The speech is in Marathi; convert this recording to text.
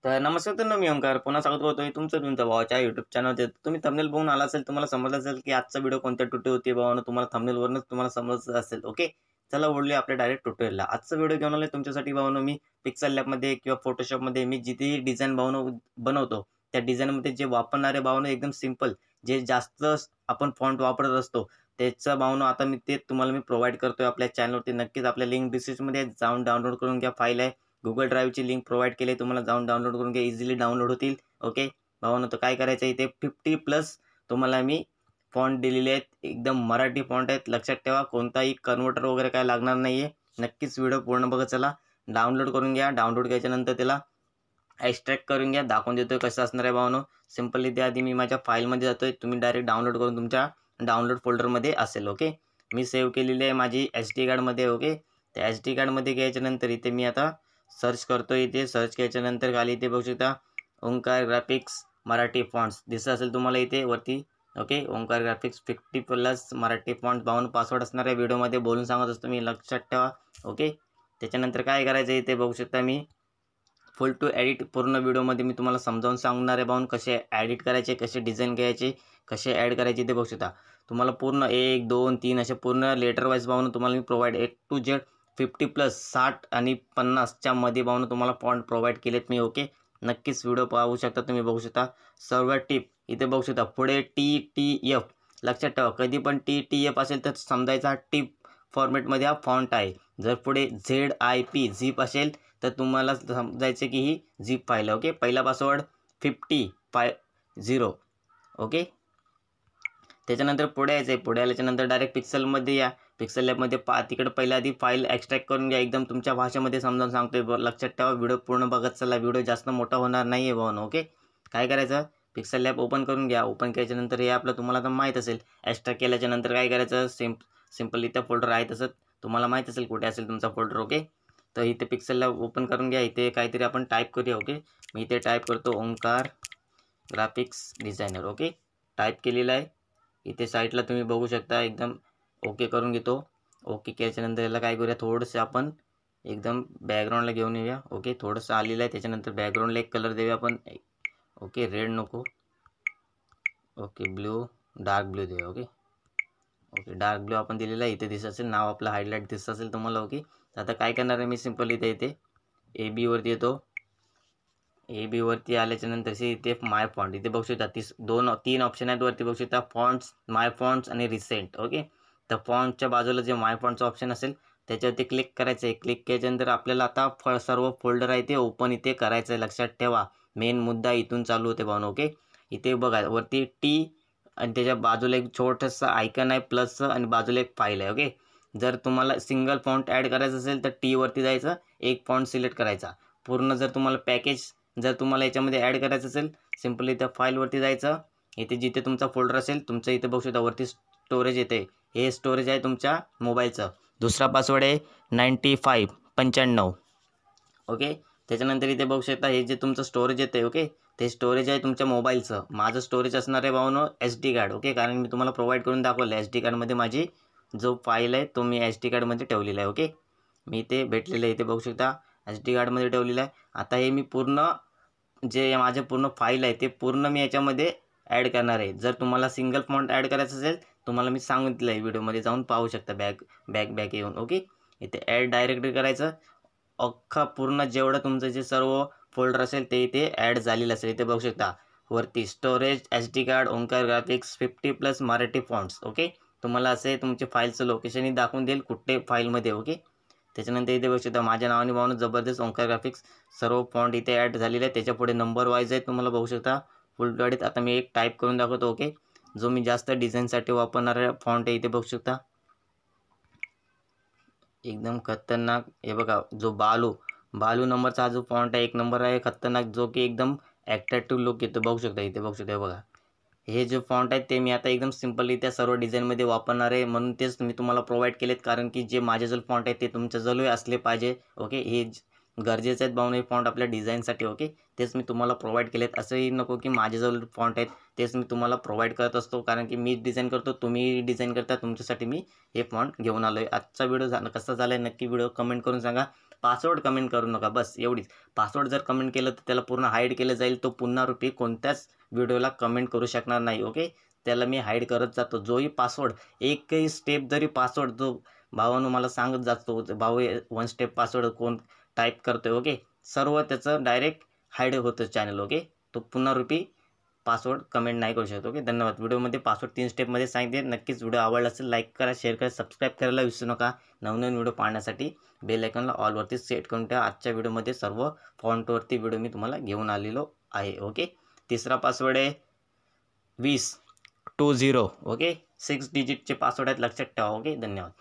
तर नमस्कार तर मी ओंकार पुन्हा स्वागत करतोय तुमच्या भावाच्या यूट्यूब चॅनलवर. तुम्ही थंबनेल बघून आला असेल, तुम्हाला समजलं असेल की आजचा व्हिडिओ कोणत्या ट्युटोरियल भावानं तुम्हाला थंबनेलवरूनच तुम्हाला समजलं असेल. ओके, चला बोलूया आपल्या डायरेक्ट ट्युटोरियलला. आजचा व्हिडिओ घेऊन आलोय तुमच्यासाठी भावानं मी पिक्सल लॅबमध्ये किंवा फोटोशॉपमध्ये मी जिथे डिझाईन भावानं बनवतो त्या डिझाईनमध्ये जे वापरणारे भावानं एकदम सिंपल, जे जास्त आपण फॉन्ट वापरत असतो त्याचं भावानं आता मी ते तुम्हाला मी प्रोव्हाइड करतोय आपल्या चॅनलवरती. नक्कीच आपल्या लिंक डिस्क्रिप्शनमध्ये जाऊन डाउनलोड करून घ्या. फाईल आहे, गुगल ड्राईव्हची लिंक प्रोव्हाइड केली, तुम्हाला जाऊन डाउनलोड करून घ्या, इझिली डाउनलोड होतील. ओके भावानं, तर काय करायचं इथे 50+ तुम्हाला मी फॉन्ट दिलेले आहेत, एकदम मराठी फॉन्ट आहेत. लक्षात ठेवा, कोणताही कन्वर्टर वगैरे काय लागणार नाही आहे. नक्कीच व्हिडिओ पूर्ण बघत चला. डाउनलोड करून घ्या. डाउनलोड केल्याच्यानंतर त्याला एक्स्ट्रॅक्ट करून घ्या. दाखवून देतोय कसं असणार आहे भावानं. सिम्पली त्याआधी मी माझ्या फाईलमध्ये जातोय, तुम्ही डायरेक्ट डाउनलोड करून तुमच्या डाउनलोड फोल्डरमध्ये असेल. ओके, मी सेव्ह केलेली आहे माझी SD कार्डमध्ये. ओके, त्या SD कार्डमध्ये घ्यायच्यानंतर इथे मी आता सर्च करतो. इथे सर्च केल्याच्यानंतर खाली इथे बघू शकता ओंकार ग्राफिक्स मराठी फॉन्ट्स दिसत असेल तुम्हाला इथे वरती. Okay, Omkar graphics 50+ Marathi font. भावानं पासवर्ड असणार आहे, व्हिडिओमध्ये बोलून सांगत असतो मी, लक्षात ठेवा. ओके, त्याच्यानंतर काय करायचं इथे बघू शकता मी फुल टू एडिट पूर्ण व्हिडिओमध्ये मी तुम्हाला समजावून सांगणार आहे भाऊन, कसे एडिट करायचे, कसे डिझाईन घ्यायचे, कसे ॲड करायचे ते बघू शकता. तुम्हाला पूर्ण 1 2 3 असे पूर्ण लेटर वाईज भाऊन तुम्हाला मी प्रोव्हाइड A to Z 50+ 60 आणि 50च्या मध्ये भाऊन तुम्हाला फॉन्ट प्रोव्हाइड केलेत मी. ओके, नक्कीच व्हिडिओ पाहू शकता तुम्ही, बघू शकता. सर्व टिप इथे बघू शकता. पुढे TTF लक्षात ठेवा, कधी पण TTF असेल तर समजायचा टिप फॉर्मॅटमध्ये हा फॉन्ट आहे. जर पुढे ZIP झिप असेल तर तुम्हाला समजायचं की ही झिप फाईल आहे. ओके, पहिला पासवर्ड 5050. ओके, त्याच्यानंतर पुढे यायचं आहे. पुढे आल्याच्यानंतर डायरेक्ट पिक्सलमध्ये या. पिक्सल लॅबमध्ये तिकडे पहिल्या आधी फाईल एक्स्ट्रॅक्ट करून घ्या. एकदम तुमच्या भाषेमध्ये समजावून सांगतोय, लक्षात ठेवा. व्हिडिओ पूर्ण बघत चला, व्हिडिओ जास्त मोठा होणार नाही आहे भावानं. ओके, काय करायचं, पिक्सल लॅब ओपन करून घ्या. ओपन केल्याच्यानंतर हे आपलं तुम्हाला तर माहीत असेल. एक्स्ट्रॅक्ट केल्याच्यानंतर काय करायचं, सिम्पली त्या फोल्डर आहे तसं तुम्हाला माहीत असेल कुठे असेल तुमचा फोल्डर. ओके, तर इथे पिक्सल लॅब ओपन करून घ्या. इथे काहीतरी आपण टाईप करूया. ओके, मी इथे टाईप करतो Omkar graphics designer. Okay, type केलेलं आहे. इथे साईडला तुम्ही बघू शकता, एकदम ओके करून घेतो. ओके केल्याच्यानंतर याला काय करूया, थोडंसं आपण एकदम बॅकग्राऊंडला घेऊन येऊया. ओके, थोडंसं आलेलं आहे. त्याच्यानंतर बॅकग्राऊंडला एक कलर देऊया आपण. ओके, रेड नको. ओके, ब्ल्यू, डार्क ब्ल्यू देऊया. ओके, ओके डार्क ब्ल्यू आपण दिलेला आहे. इथे दिसत असेल नाव आपलं, हायलाईट दिसत असेल तुम्हाला. ओके, तर आता काय करणार आहे मी, सिम्पल इथे AB वरती येतो. AB वरती आल्याच्यानंतर इथे माय फॉन्ट इथे बघू शकता. 3 ऑप्शन आहेत वरती बघू शकता, फॉन्ट्स, माय फॉन्ट्स आणि रिसेंट. ओके, तर फॉन्टच्या बाजूला जे माय फॉन्टचं ऑप्शन असेल त्याच्यावरती क्लिक करायचं आहे. क्लिक केल्याच्यानंतर आपल्याला आता सर्व फोल्डर आहे ते ओपन इथे करायचं आहे. लक्षात ठेवा, मेन मुद्दा इथून चालू होते भावना. ओके, इथे बघा वरती T आणि त्याच्या बाजूला एक छोटंसं आयकन आहे प्लसचं आणि बाजूला एक फाईल आहे. ओके, जर तुम्हाला सिंगल फॉन्ट ॲड करायचं असेल तर T वरती जायचं, एक फॉन्ट सिलेक्ट करायचा. पूर्ण जर तुम्हाला पॅकेज जर तुम्हाला याच्यामध्ये ॲड करायचं असेल, सिम्पली त्या फाईलवरती जायचं. इथे जिथे तुमचा फोल्डर असेल तुमचं इथे बघू शकता वरती स्टोरेज येते, हे स्टोरेज आहे तुमच्या मोबाईलचं. दुसरा पासवर्ड आहे 9595. ओके, त्याच्यानंतर इथे बघू शकता हे जे तुमचं स्टोरेज येते. ओके, ते स्टोरेज आहे तुमच्या मोबाईलचं. माझं स्टोरेज असणार आहे भावनो SD कार्ड. ओके, कारण मी तुम्हाला प्रोव्हाइड करून दाखवलं SD कार्डमध्ये माझी जो फाईल आहे तो मी SD कार्डमध्ये ठेवलेला आहे. ओके, मी ते भेटलेलं आहे, इथे बघू शकता SD कार्डमध्ये ठेवलेलं आहे. आता हे मी पूर्ण जे माझे पूर्ण फाईल आहे ते पूर्ण मी याच्यामध्ये ॲड करणार आहे. जर तुम्हाला सिंगल फॉन्ट ॲड करायचं असेल तुम्हाला मी सांगितलं आहे, व्हिडिओमध्ये जाऊन पाहू शकता बॅक येऊन. ओके, इथे ॲड डायरेक्टली करायचं. अख्खा पूर्ण जेवढं तुमचं जे सर्व फोल्डर असेल ते इथे ॲड झालेलं असेल. इथे बघू शकता वरती storage SD card Omkar graphics 50+ Marathi fonts. Okay, तुम्हाला असे तुमचे फाईलचं लोकेशनही दाखवून देईल कुठे फाईलमध्ये. ओके, त्याच्यानंतर इथे बघू शकता माझ्या नावाने भावना जबरदस्त ओंकार ग्राफिक्स सर्व फॉन्ट इथे ॲड झालेले आहे. त्याच्या पुढे नंबर वाईज आहे, तुम्हाला बघू शकता फुल गाडीत. आता मी एक टाईप करून दाखवतो. ओके, जो मी जास्त डिझाईनसाठी वापरणारा फॉन्ट आहे, इथे बघू शकता एकदम खतरनाक. हे बघा जो बालू नंबरचा हा जो फॉन्ट आहे 1 नंबर आहे खतरनाक, जो की एकदम ॲट्रॅक्टिव्ह लुक येतो. बघू शकता इथे बघू शकता. बघा हे जे फॉन्ट आहेत ते मी आता एकदम सिम्पली त्या सर्व डिझाईनमध्ये वापरणार आहे, म्हणून तेच मी तुम्हाला प्रोव्हाइड केलेत. कारण की जे माझ्याजवळ फॉन्ट आहेत ते तुमच्याजवळ असले पाहिजे. ओके, हे गरजेचे आहेत भावना हे फॉन्ट आपल्या डिझाईनसाठी. ओके, तेच मी तुम्हाला प्रोव्हाइड केलेत. असंही नको की माझ्याजवळ फॉन्ट आहेत तेच मी तुम्हाला प्रोव्हाइड करत असतो, कारण की मी डिझाईन करतो, तुम्ही डिझाईन करता, तुमच्यासाठी मी हे फॉन्ट घेऊन आलो आहे. आजचा व्हिडिओ कसा झाला आहे नक्की व्हिडिओ कमेंट करून सांगा. पासवर्ड कमेंट करू नका, बस एवढीच. पासवर्ड जर कमेंट केलं तर त्याला पूर्ण हाईड केलं जाईल, तो पुन्हा रुपी कोणत्याच व्हिडिओला कमेंट करू शकणार नाही. ओके, त्याला मी हाईड करत जातो. जोही पासवर्ड एकही स्टेप जरी पासवर्ड जो भावानं मला सांगत जातो, भाऊ 1 स्टेप पासवर्ड कोण टाईप करतोय, ओके, सर्व त्याचं डायरेक्ट हाईड होतं चॅनल. ओके, तो पुन्हा रुपी पासवर्ड कमेंट नाही करू शकतो. ओके, धन्यवाद. व्हिडिओमध्ये पासवर्ड 3 स्टेपमध्ये सांगितले. नक्कीच व्हिडिओ आवडला असेल लाईक करा, शेअर करा, सबस्क्राईब करायला विसरू नका. नवनवीन व्हिडिओ पाहण्यासाठी बेल आयकॉनला ऑलवरती सेट करून ठेवा. आजच्या व्हिडिओमध्ये सर्व फॉन्टवरती व्हिडिओ मी तुम्हाला घेऊन आलेलो आहे. ओके, तिसरा पासवर्ड आहे 2020. ओके, 6 डिजिटचे पासवर्ड आहेत, लक्षात ठेवा. ओके, धन्यवाद.